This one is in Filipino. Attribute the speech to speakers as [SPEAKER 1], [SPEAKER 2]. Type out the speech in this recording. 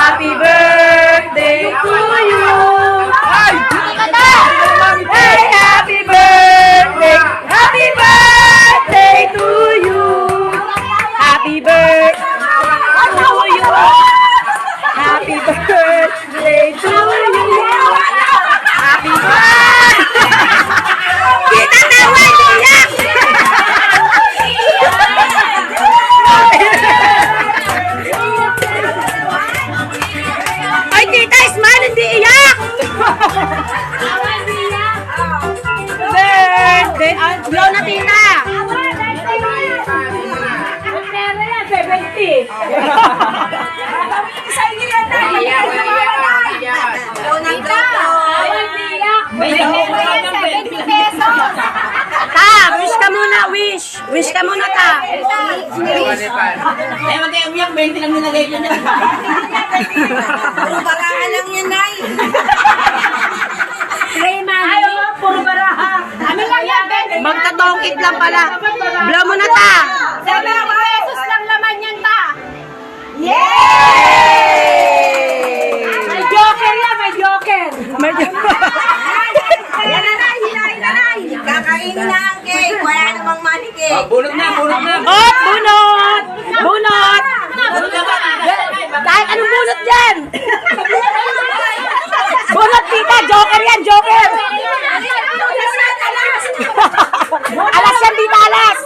[SPEAKER 1] Happy birthday to you. Hey, happy birthday. Happy birthday to you. Happy birthday to you. Happy birthday to you. Happy birthday. Kita tawa iyak. Ay, tita, smile, hindi iyak. Birthday. Blow na, tita. Pero yan, 70. Sa inyo yan na. Blow na, Ta, wish ka muna, wish. Wish ka muna, ta.
[SPEAKER 2] Eh, mag-iumiyak, 20 lang nilagay ko niya.
[SPEAKER 3] Puro barahan lang yan, Nay.
[SPEAKER 1] Ayaw mo, puro baraha. Ano lang yan, magtatongkit lang pala. Blow mo na, ta.
[SPEAKER 3] 7 pesos lang laman yan, ta.
[SPEAKER 1] May joker yan, may joker. May joker.
[SPEAKER 3] Yan na, Nay. Hinahin na, Nay. Kakainin na ang cake. Wala namang money cake.
[SPEAKER 2] Bunot na, bunot na.
[SPEAKER 1] Oh, bunot! Bunot! Kahit anong bunot yan! Bunot, tita! Joker yan, joker! Alas yan, tita, alas!